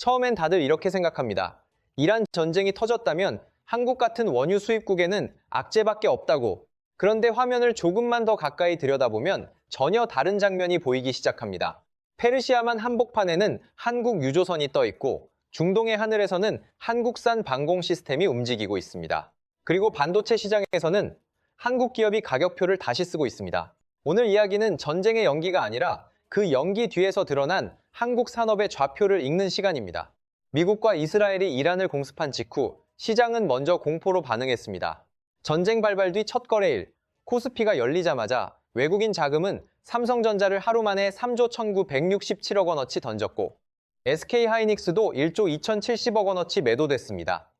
처음엔 다들 이렇게 생각합니다. 이란 전쟁이 터졌다면 한국 같은 원유 수입국에는 악재밖에 없다고. 그런데 화면을 조금만 더 가까이 들여다보면 전혀 다른 장면이 보이기 시작합니다. 페르시아만 한복판에는 한국 유조선이 떠 있고 중동의 하늘에서는 한국산 방공 시스템이 움직이고 있습니다. 그리고 반도체 시장에서는 한국 기업이 가격표를 다시 쓰고 있습니다. 오늘 이야기는 전쟁의 연기가 아니라 그 연기 뒤에서 드러난 한국 산업의 좌표를 읽는 시간입니다. 미국과 이스라엘이 이란을 공습한 직후 시장은 먼저 공포로 반응했습니다. 전쟁 발발 뒤 첫 거래일, 코스피가 열리자마자 외국인 자금은 삼성전자를 하루 만에 3조 1,967억 원어치 던졌고 SK하이닉스도 1조 2,070억 원어치 매도됐습니다.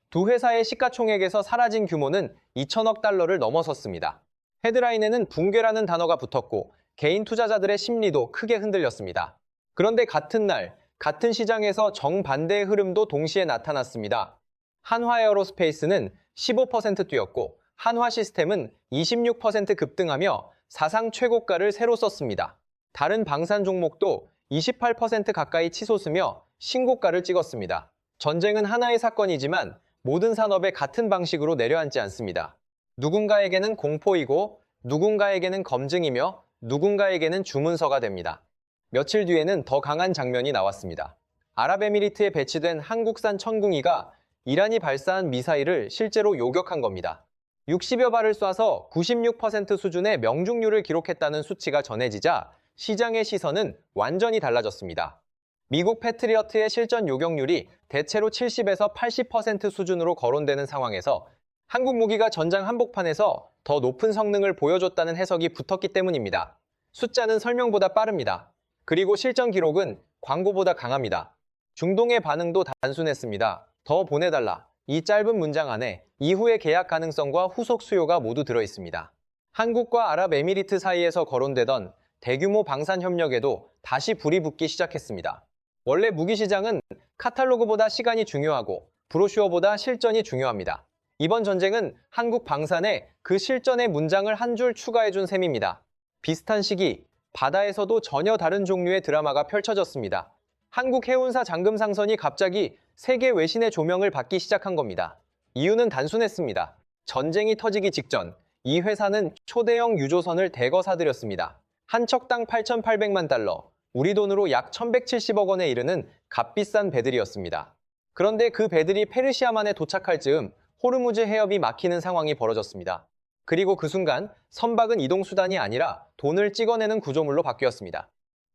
두 회사의 시가총액에서 사라진 규모는 2천억 달러를 넘어섰습니다. 헤드라인에는 붕괴라는 단어가 붙었고 개인 투자자들의 심리도 크게 흔들렸습니다. 그런데 같은 날, 같은 시장에서 정반대의 흐름도 동시에 나타났습니다. 한화에어로스페이스는 15% 뛰었고 한화시스템은 26% 급등하며 사상 최고가를 새로 썼습니다. 다른 방산 종목도 28% 가까이 치솟으며 신고가를 찍었습니다. 전쟁은 하나의 사건이지만 모든 산업에 같은 방식으로 내려앉지 않습니다. 누군가에게는 공포이고 누군가에게는 검증이며 누군가에게는 주문서가 됩니다. 며칠 뒤에는 더 강한 장면이 나왔습니다. 아랍에미리트에 배치된 한국산 천궁이가 이란이 발사한 미사일을 실제로 요격한 겁니다. 60여 발을 쏴서 96% 수준의 명중률을 기록했다는 수치가 전해지자 시장의 시선은 완전히 달라졌습니다. 미국 패트리어트의 실전 요격률이 대체로 70에서 80% 수준으로 거론되는 상황에서 한국 무기가 전장 한복판에서 더 높은 성능을 보여줬다는 해석이 붙었기 때문입니다. 숫자는 설명보다 빠릅니다. 그리고 실전 기록은 광고보다 강합니다. 중동의 반응도 단순했습니다. 더 보내달라. 이 짧은 문장 안에 이후의 계약 가능성과 후속 수요가 모두 들어있습니다. 한국과 아랍에미리트 사이에서 거론되던 대규모 방산 협력에도 다시 불이 붙기 시작했습니다. 원래 무기 시장은 카탈로그보다 시간이 중요하고 브로슈어보다 실전이 중요합니다. 이번 전쟁은 한국 방산에 그 실전의 문장을 한 줄 추가해준 셈입니다. 비슷한 시기, 바다에서도 전혀 다른 종류의 드라마가 펼쳐졌습니다. 한국 해운사 잠금 상선이 갑자기 세계 외신의 조명을 받기 시작한 겁니다. 이유는 단순했습니다. 전쟁이 터지기 직전 이 회사는 초대형 유조선을 대거 사들였습니다. 한 척당 8,800만 달러, 우리 돈으로 약 1,170억 원에 이르는 값비싼 배들이었습니다. 그런데 그 배들이 페르시아만에 도착할 즈음 호르무즈 해협이 막히는 상황이 벌어졌습니다. 그리고 그 순간 선박은 이동수단이 아니라 돈을 찍어내는 구조물로 바뀌었습니다.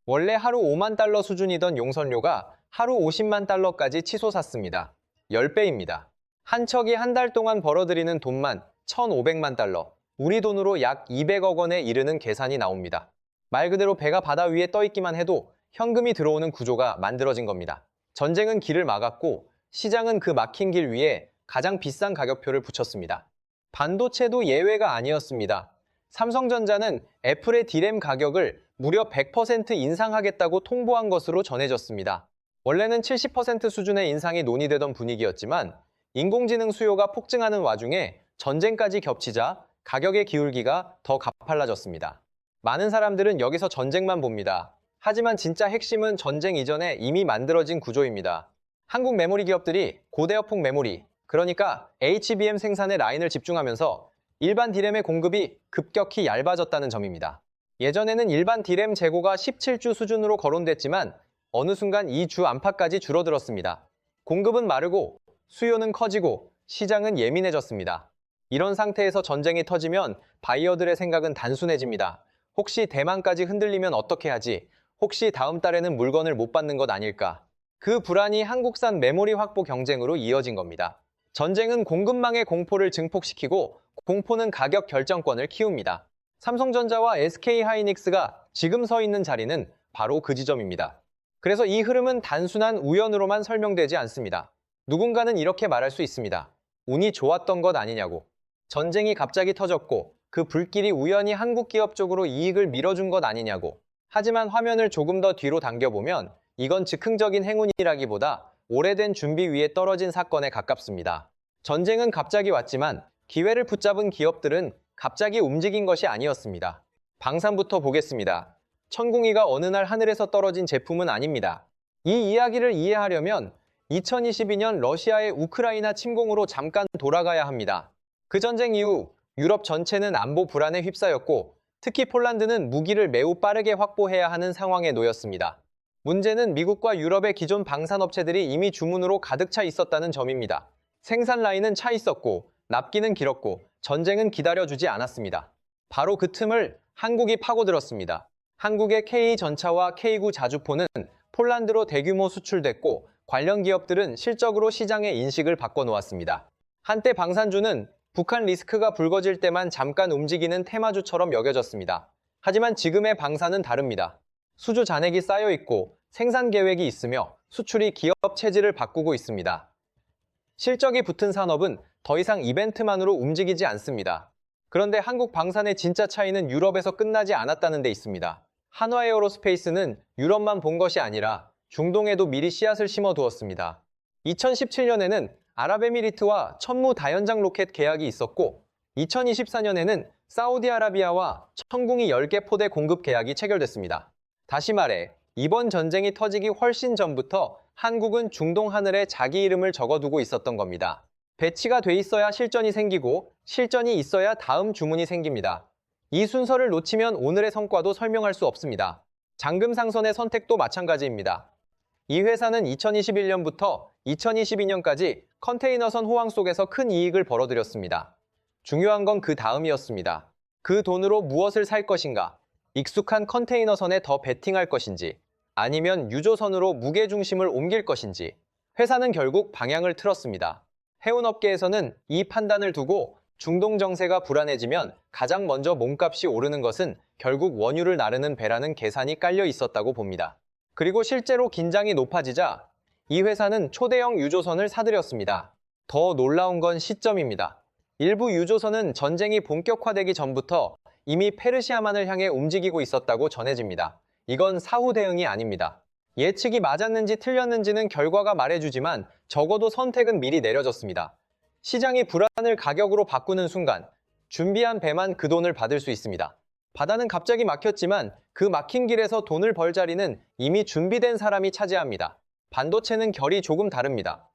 원래 하루 5만 달러 수준이던 용선료가 하루 50만 달러까지 치솟았습니다. 10배입니다. 한 척이 한 달 동안 벌어들이는 돈만 1,500만 달러, 우리 돈으로 약 200억 원에 이르는 계산이 나옵니다. 말 그대로 배가 바다 위에 떠 있기만 해도 현금이 들어오는 구조가 만들어진 겁니다. 전쟁은 길을 막았고 시장은 그 막힌 길 위에 가장 비싼 가격표를 붙였습니다. 반도체도 예외가 아니었습니다. 삼성전자는 애플의 D램 가격을 무려 100% 인상하겠다고 통보한 것으로 전해졌습니다. 원래는 70% 수준의 인상이 논의되던 분위기였지만 인공지능 수요가 폭증하는 와중에 전쟁까지 겹치자 가격의 기울기가 더 가팔라졌습니다. 많은 사람들은 여기서 전쟁만 봅니다. 하지만 진짜 핵심은 전쟁 이전에 이미 만들어진 구조입니다. 한국 메모리 기업들이 고대역폭 메모리, 그러니까 HBM 생산에 라인을 집중하면서 일반 D램의 공급이 급격히 얇아졌다는 점입니다. 예전에는 일반 D램 재고가 17주 수준으로 거론됐지만 어느 순간 이 주 안팎까지 줄어들었습니다. 공급은 마르고 수요는 커지고 시장은 예민해졌습니다. 이런 상태에서 전쟁이 터지면 바이어들의 생각은 단순해집니다. 혹시 대만까지 흔들리면 어떻게 하지? 혹시 다음 달에는 물건을 못 받는 것 아닐까? 그 불안이 한국산 메모리 확보 경쟁으로 이어진 겁니다. 전쟁은 공급망의 공포를 증폭시키고 공포는 가격 결정권을 키웁니다. 삼성전자와 SK하이닉스가 지금 서 있는 자리는 바로 그 지점입니다. 그래서 이 흐름은 단순한 우연으로만 설명되지 않습니다. 누군가는 이렇게 말할 수 있습니다. 운이 좋았던 것 아니냐고. 전쟁이 갑자기 터졌고 그 불길이 우연히 한국 기업 쪽으로 이익을 밀어준 것 아니냐고. 하지만 화면을 조금 더 뒤로 당겨보면 이건 즉흥적인 행운이라기보다 오래된 준비 위에 떨어진 사건에 가깝습니다. 전쟁은 갑자기 왔지만 기회를 붙잡은 기업들은 갑자기 움직인 것이 아니었습니다. 방산부터 보겠습니다. 천궁이가 어느 날 하늘에서 떨어진 제품은 아닙니다. 이 이야기를 이해하려면 2022년 러시아의 우크라이나 침공으로 잠깐 돌아가야 합니다. 그 전쟁 이후 유럽 전체는 안보 불안에 휩싸였고 특히 폴란드는 무기를 매우 빠르게 확보해야 하는 상황에 놓였습니다. 문제는 미국과 유럽의 기존 방산업체들이 이미 주문으로 가득 차 있었다는 점입니다. 생산 라인은 차 있었고 납기는 길었고 전쟁은 기다려주지 않았습니다. 바로 그 틈을 한국이 파고들었습니다. 한국의 K전차와 K9 자주포는 폴란드로 대규모 수출됐고 관련 기업들은 실적으로 시장의 인식을 바꿔놓았습니다. 한때 방산주는 북한 리스크가 불거질 때만 잠깐 움직이는 테마주처럼 여겨졌습니다. 하지만 지금의 방산은 다릅니다. 수주 잔액이 쌓여 있고 생산 계획이 있으며 수출이 기업 체질을 바꾸고 있습니다. 실적이 붙은 산업은 더 이상 이벤트만으로 움직이지 않습니다. 그런데 한국 방산의 진짜 차이는 유럽에서 끝나지 않았다는 데 있습니다. 한화에어로스페이스는 유럽만 본 것이 아니라 중동에도 미리 씨앗을 심어두었습니다. 2017년에는 아랍에미리트와 천무 다연장 로켓 계약이 있었고 2024년에는 사우디아라비아와 천궁이 10개 포대 공급 계약이 체결됐습니다. 다시 말해 이번 전쟁이 터지기 훨씬 전부터 한국은 중동 하늘에 자기 이름을 적어두고 있었던 겁니다. 배치가 돼 있어야 실전이 생기고 실전이 있어야 다음 주문이 생깁니다. 이 순서를 놓치면 오늘의 성과도 설명할 수 없습니다. 장금상선의 선택도 마찬가지입니다. 이 회사는 2021년부터 2022년까지 컨테이너선 호황 속에서 큰 이익을 벌어들였습니다. 중요한 건 그 다음이었습니다. 그 돈으로 무엇을 살 것인가? 익숙한 컨테이너선에 더 베팅할 것인지, 아니면 유조선으로 무게중심을 옮길 것인지, 회사는 결국 방향을 틀었습니다. 해운업계에서는 이 판단을 두고 중동 정세가 불안해지면 가장 먼저 몸값이 오르는 것은 결국 원유를 나르는 배라는 계산이 깔려 있었다고 봅니다. 그리고 실제로 긴장이 높아지자 이 회사는 초대형 유조선을 사들였습니다. 더 놀라운 건 시점입니다. 일부 유조선은 전쟁이 본격화되기 전부터 이미 페르시아만을 향해 움직이고 있었다고 전해집니다. 이건 사후 대응이 아닙니다. 예측이 맞았는지 틀렸는지는 결과가 말해주지만 적어도 선택은 미리 내려졌습니다. 시장이 불안을 가격으로 바꾸는 순간 준비한 배만 그 돈을 받을 수 있습니다. 바다는 갑자기 막혔지만 그 막힌 길에서 돈을 벌 자리는 이미 준비된 사람이 차지합니다. 반도체는 결이 조금 다릅니다.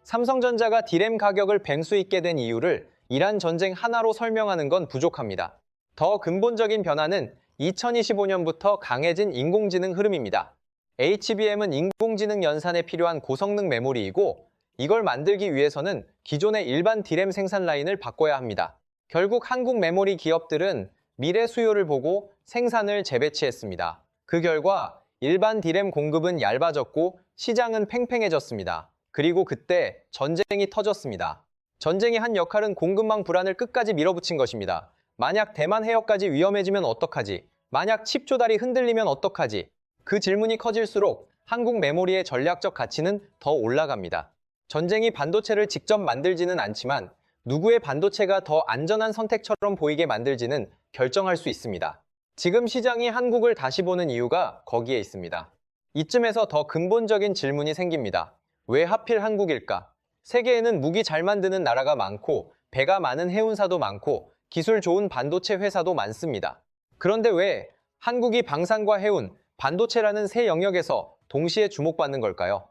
삼성전자가 디램 가격을 뱅수 있게 된 이유를 이란 전쟁 하나로 설명하는 건 부족합니다. 더 근본적인 변화는 2025년부터 강해진 인공지능 흐름입니다. HBM은 인공지능 연산에 필요한 고성능 메모리이고 이걸 만들기 위해서는 기존의 일반 디램 생산 라인을 바꿔야 합니다. 결국 한국 메모리 기업들은 미래 수요를 보고 생산을 재배치했습니다. 그 결과 일반 디램 공급은 얇아졌고 시장은 팽팽해졌습니다. 그리고 그때 전쟁이 터졌습니다. 전쟁이 한 역할은 공급망 불안을 끝까지 밀어붙인 것입니다. 만약 대만 해역까지 위험해지면 어떡하지? 만약 칩 조달이 흔들리면 어떡하지? 그 질문이 커질수록 한국 메모리의 전략적 가치는 더 올라갑니다. 전쟁이 반도체를 직접 만들지는 않지만 누구의 반도체가 더 안전한 선택처럼 보이게 만들지는 결정할 수 있습니다. 지금 시장이 한국을 다시 보는 이유가 거기에 있습니다. 이쯤에서 더 근본적인 질문이 생깁니다. 왜 하필 한국일까? 세계에는 무기 잘 만드는 나라가 많고 배가 많은 해운사도 많고 기술 좋은 반도체 회사도 많습니다. 그런데 왜 한국이 방산과 해운, 반도체라는 세 영역에서 동시에 주목받는 걸까요?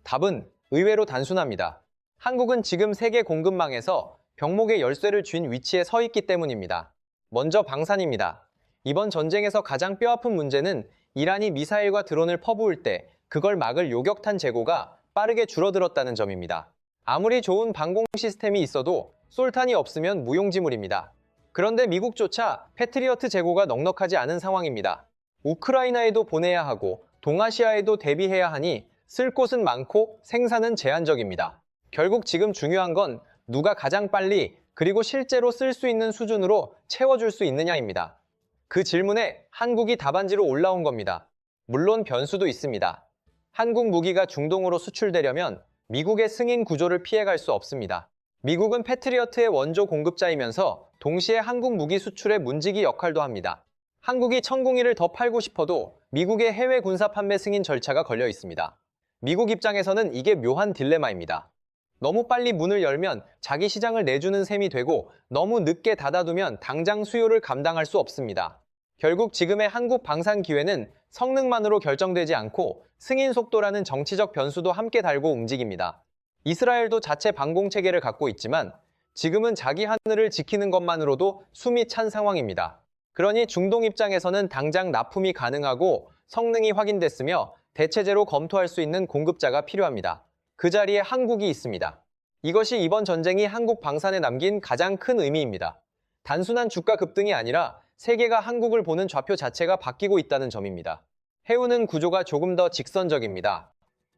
답은 의외로 단순합니다. 한국은 지금 세계 공급망에서 병목의 열쇠를 쥔 위치에 서 있기 때문입니다. 먼저 방산입니다. 이번 전쟁에서 가장 뼈아픈 문제는 이란이 미사일과 드론을 퍼부을 때 그걸 막을 요격탄 재고가 빠르게 줄어들었다는 점입니다. 아무리 좋은 방공 시스템이 있어도 쏠탄이 없으면 무용지물입니다. 그런데 미국조차 패트리어트 재고가 넉넉하지 않은 상황입니다. 우크라이나에도 보내야 하고 동아시아에도 대비해야 하니 쓸 곳은 많고 생산은 제한적입니다. 결국 지금 중요한 건 누가 가장 빨리 그리고 실제로 쓸 수 있는 수준으로 채워줄 수 있느냐입니다. 그 질문에 한국이 답안지로 올라온 겁니다. 물론 변수도 있습니다. 한국 무기가 중동으로 수출되려면 미국의 승인 구조를 피해갈 수 없습니다. 미국은 패트리어트의 원조 공급자이면서 동시에 한국 무기 수출의 문지기 역할도 합니다. 한국이 천궁이를 더 팔고 싶어도 미국의 해외 군사 판매 승인 절차가 걸려 있습니다. 미국 입장에서는 이게 묘한 딜레마입니다. 너무 빨리 문을 열면 자기 시장을 내주는 셈이 되고 너무 늦게 닫아두면 당장 수요를 감당할 수 없습니다. 결국 지금의 한국 방산 기회는 성능만으로 결정되지 않고 승인 속도라는 정치적 변수도 함께 달고 움직입니다. 이스라엘도 자체 방공 체계를 갖고 있지만 지금은 자기 하늘을 지키는 것만으로도 숨이 찬 상황입니다. 그러니 중동 입장에서는 당장 납품이 가능하고 성능이 확인됐으며 대체제로 검토할 수 있는 공급자가 필요합니다. 그 자리에 한국이 있습니다. 이것이 이번 전쟁이 한국 방산에 남긴 가장 큰 의미입니다. 단순한 주가 급등이 아니라 세계가 한국을 보는 좌표 자체가 바뀌고 있다는 점입니다. 해운은 구조가 조금 더 직선적입니다.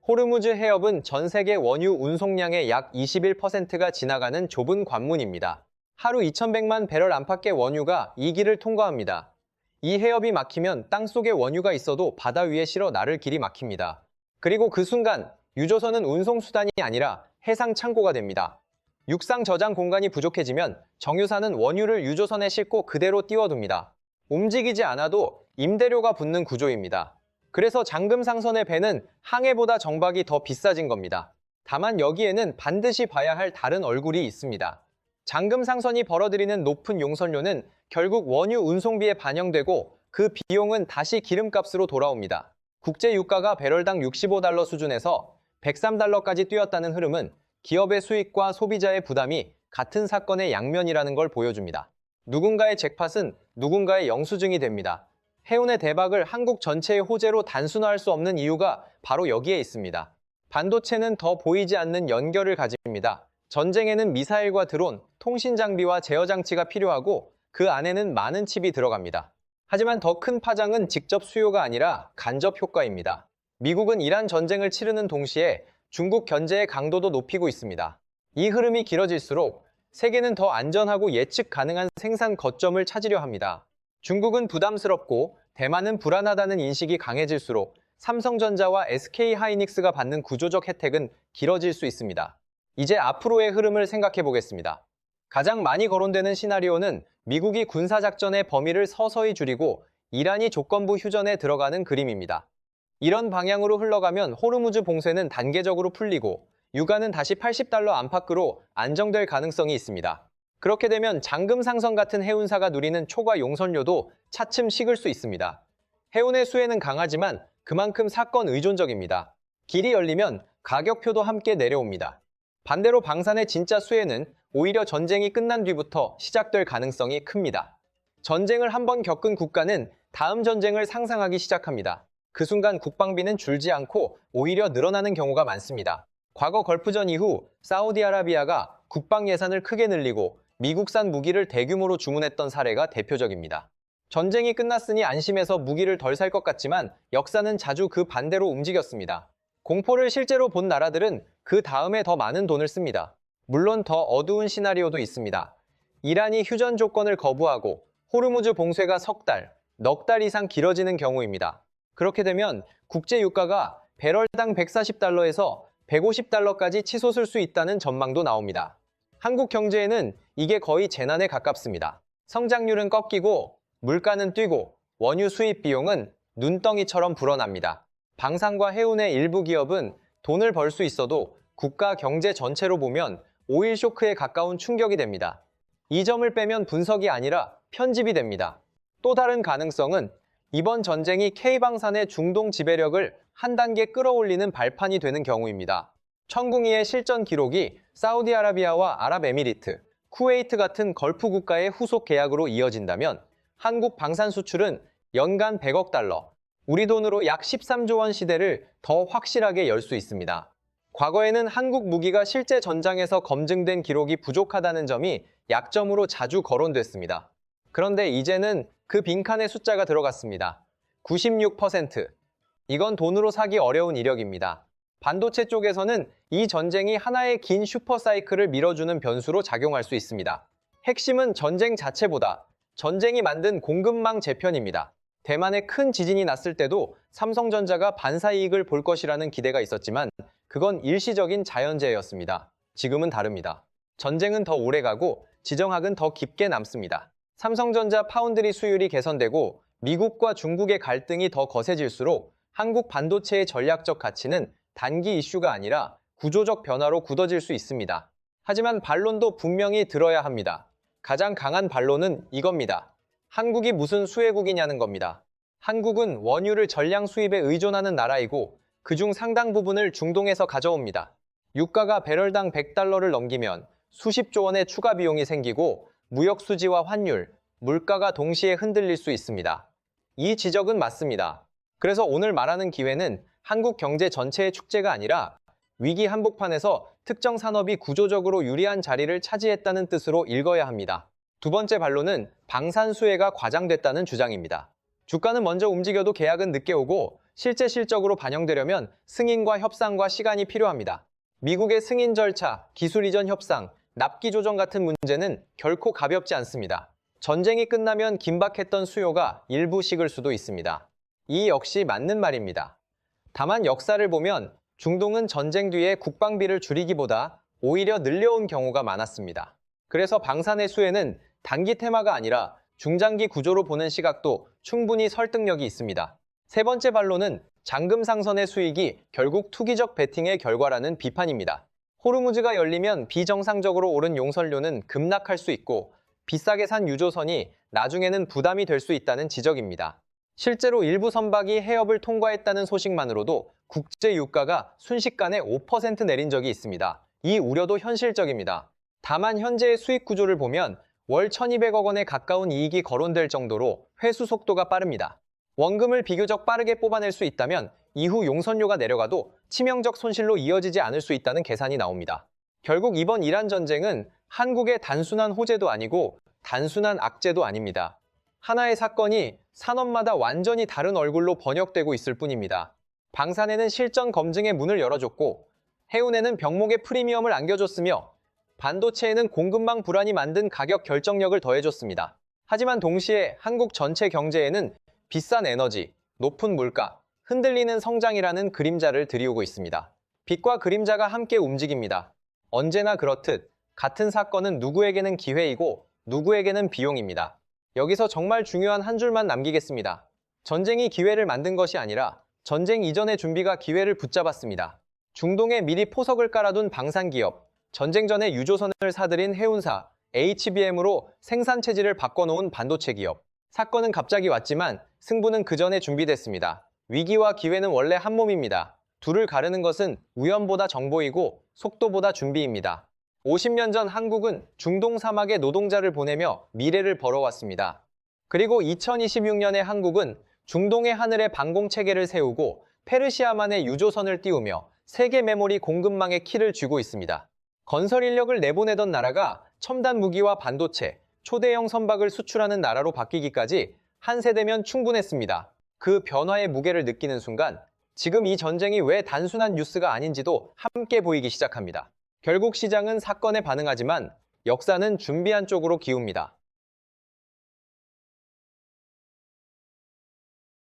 호르무즈 해협은 전 세계 원유 운송량의 약 21%가 지나가는 좁은 관문입니다. 하루 2,100만 배럴 안팎의 원유가 이 길을 통과합니다. 이 해협이 막히면 땅속에 원유가 있어도 바다 위에 실어 나를 길이 막힙니다. 그리고 그 순간 유조선은 운송수단이 아니라 해상 창고가 됩니다. 육상 저장 공간이 부족해지면 정유사는 원유를 유조선에 싣고 그대로 띄워둡니다. 움직이지 않아도 임대료가 붙는 구조입니다. 그래서 장금상선의 배는 항해보다 정박이 더 비싸진 겁니다. 다만 여기에는 반드시 봐야 할 다른 얼굴이 있습니다. 장금상선이 벌어들이는 높은 용선료는 결국 원유 운송비에 반영되고 그 비용은 다시 기름값으로 돌아옵니다. 국제 유가가 배럴당 $65 수준에서 $103까지 뛰었다는 흐름은 기업의 수익과 소비자의 부담이 같은 사건의 양면이라는 걸 보여줍니다. 누군가의 잭팟은 누군가의 영수증이 됩니다. 해운의 대박을 한국 전체의 호재로 단순화할 수 없는 이유가 바로 여기에 있습니다. 반도체는 더 보이지 않는 연결을 가집니다. 전쟁에는 미사일과 드론, 통신 장비와 제어 장치가 필요하고 그 안에는 많은 칩이 들어갑니다. 하지만 더 큰 파장은 직접 수요가 아니라 간접 효과입니다. 미국은 이란 전쟁을 치르는 동시에 중국 견제의 강도도 높이고 있습니다. 이 흐름이 길어질수록 세계는 더 안전하고 예측 가능한 생산 거점을 찾으려 합니다. 중국은 부담스럽고 대만은 불안하다는 인식이 강해질수록 삼성전자와 SK하이닉스가 받는 구조적 혜택은 길어질 수 있습니다. 이제 앞으로의 흐름을 생각해 보겠습니다. 가장 많이 거론되는 시나리오는 미국이 군사작전의 범위를 서서히 줄이고 이란이 조건부 휴전에 들어가는 그림입니다. 이런 방향으로 흘러가면 호르무즈 봉쇄는 단계적으로 풀리고 유가는 다시 $80 안팎으로 안정될 가능성이 있습니다. 그렇게 되면 장금상선 같은 해운사가 누리는 초과 용선료도 차츰 식을 수 있습니다. 해운의 수혜는 강하지만 그만큼 사건 의존적입니다. 길이 열리면 가격표도 함께 내려옵니다. 반대로 방산의 진짜 수혜는 오히려 전쟁이 끝난 뒤부터 시작될 가능성이 큽니다. 전쟁을 한번 겪은 국가는 다음 전쟁을 상상하기 시작합니다. 그 순간 국방비는 줄지 않고 오히려 늘어나는 경우가 많습니다. 과거 걸프전 이후 사우디아라비아가 국방 예산을 크게 늘리고 미국산 무기를 대규모로 주문했던 사례가 대표적입니다. 전쟁이 끝났으니 안심해서 무기를 덜 살 것 같지만 역사는 자주 그 반대로 움직였습니다. 공포를 실제로 본 나라들은 그 다음에 더 많은 돈을 씁니다. 물론 더 어두운 시나리오도 있습니다. 이란이 휴전 조건을 거부하고 호르무즈 봉쇄가 넉 달 이상 길어지는 경우입니다. 그렇게 되면 국제 유가가 배럴당 $140에서 $150까지 치솟을 수 있다는 전망도 나옵니다. 한국 경제에는 이게 거의 재난에 가깝습니다. 성장률은 꺾이고 물가는 뛰고 원유 수입 비용은 눈덩이처럼 불어납니다. 방산과 해운의 일부 기업은 돈을 벌 수 있어도 국가 경제 전체로 보면 오일 쇼크에 가까운 충격이 됩니다. 이 점을 빼면 분석이 아니라 편집이 됩니다. 또 다른 가능성은 이번 전쟁이 K방산의 중동 지배력을 한 단계 끌어올리는 발판이 되는 경우입니다. 천궁이의 실전 기록이 사우디아라비아와 아랍에미리트, 쿠웨이트 같은 걸프 국가의 후속 계약으로 이어진다면 한국 방산 수출은 연간 $100억, 우리 돈으로 약 13조 원 시대를 더 확실하게 열 수 있습니다. 과거에는 한국 무기가 실제 전장에서 검증된 기록이 부족하다는 점이 약점으로 자주 거론됐습니다. 그런데 이제는 그 빈칸에 숫자가 들어갔습니다. 96%. 이건 돈으로 사기 어려운 이력입니다. 반도체 쪽에서는 이 전쟁이 하나의 긴 슈퍼사이클을 밀어주는 변수로 작용할 수 있습니다. 핵심은 전쟁 자체보다 전쟁이 만든 공급망 재편입니다. 대만에 큰 지진이 났을 때도 삼성전자가 반사이익을 볼 것이라는 기대가 있었지만 그건 일시적인 자연재해였습니다. 지금은 다릅니다. 전쟁은 더 오래가고 지정학은 더 깊게 남습니다. 삼성전자 파운드리 수율이 개선되고 미국과 중국의 갈등이 더 거세질수록 한국 반도체의 전략적 가치는 단기 이슈가 아니라 구조적 변화로 굳어질 수 있습니다. 하지만 반론도 분명히 들어야 합니다. 가장 강한 반론은 이겁니다. 한국이 무슨 수혜국이냐는 겁니다. 한국은 원유를 전량 수입에 의존하는 나라이고 그중 상당 부분을 중동에서 가져옵니다. 유가가 배럴당 100달러를 넘기면 수십조 원의 추가 비용이 생기고 무역 수지와 환율, 물가가 동시에 흔들릴 수 있습니다. 이 지적은 맞습니다. 그래서 오늘 말하는 기회는 한국 경제 전체의 축제가 아니라 위기 한복판에서 특정 산업이 구조적으로 유리한 자리를 차지했다는 뜻으로 읽어야 합니다. 두 번째 반론은 방산수혜가 과장됐다는 주장입니다. 주가는 먼저 움직여도 계약은 늦게 오고 실제 실적으로 반영되려면 승인과 협상과 시간이 필요합니다. 미국의 승인 절차, 기술 이전 협상, 납기 조정 같은 문제는 결코 가볍지 않습니다. 전쟁이 끝나면 긴박했던 수요가 일부 식을 수도 있습니다. 이 역시 맞는 말입니다. 다만 역사를 보면 중동은 전쟁 뒤에 국방비를 줄이기보다 오히려 늘려온 경우가 많았습니다. 그래서 방산의 수혜는 단기 테마가 아니라 중장기 구조로 보는 시각도 충분히 설득력이 있습니다. 세 번째 반론은 잔금 상선의 수익이 결국 투기적 베팅의 결과라는 비판입니다. 호르무즈가 열리면 비정상적으로 오른 용선료는 급락할 수 있고 비싸게 산 유조선이 나중에는 부담이 될 수 있다는 지적입니다. 실제로 일부 선박이 해협을 통과했다는 소식만으로도 국제 유가가 순식간에 5% 내린 적이 있습니다. 이 우려도 현실적입니다. 다만 현재의 수익 구조를 보면 월 1,200억 원에 가까운 이익이 거론될 정도로 회수 속도가 빠릅니다. 원금을 비교적 빠르게 뽑아낼 수 있다면 이후 용선료가 내려가도 치명적 손실로 이어지지 않을 수 있다는 계산이 나옵니다. 결국 이번 이란 전쟁은 한국의 단순한 호재도 아니고 단순한 악재도 아닙니다. 하나의 사건이 산업마다 완전히 다른 얼굴로 번역되고 있을 뿐입니다. 방산에는 실전 검증의 문을 열어줬고 해운에는 병목의 프리미엄을 안겨줬으며 반도체에는 공급망 불안이 만든 가격 결정력을 더해줬습니다. 하지만 동시에 한국 전체 경제에는 비싼 에너지, 높은 물가, 흔들리는 성장이라는 그림자를 들이우고 있습니다. 빛과 그림자가 함께 움직입니다. 언제나 그렇듯 같은 사건은 누구에게는 기회이고 누구에게는 비용입니다. 여기서 정말 중요한 한 줄만 남기겠습니다. 전쟁이 기회를 만든 것이 아니라 전쟁 이전의 준비가 기회를 붙잡았습니다. 중동에 미리 포석을 깔아둔 방산기업, 전쟁 전에 유조선을 사들인 해운사, HBM으로 생산 체질을 바꿔놓은 반도체 기업. 사건은 갑자기 왔지만 승부는 그 전에 준비됐습니다. 위기와 기회는 원래 한 몸입니다. 둘을 가르는 것은 우연보다 정보이고 속도보다 준비입니다. 50년 전 한국은 중동 사막에 노동자를 보내며 미래를 벌어왔습니다. 그리고 2026년에 한국은 중동의 하늘에 방공체계를 세우고 페르시아만의 유조선을 띄우며 세계 메모리 공급망의 키를 쥐고 있습니다. 건설 인력을 내보내던 나라가 첨단 무기와 반도체, 초대형 선박을 수출하는 나라로 바뀌기까지 한 세대면 충분했습니다. 그 변화의 무게를 느끼는 순간 지금 이 전쟁이 왜 단순한 뉴스가 아닌지도 함께 보이기 시작합니다. 결국 시장은 사건에 반응하지만 역사는 준비한 쪽으로 기웁니다.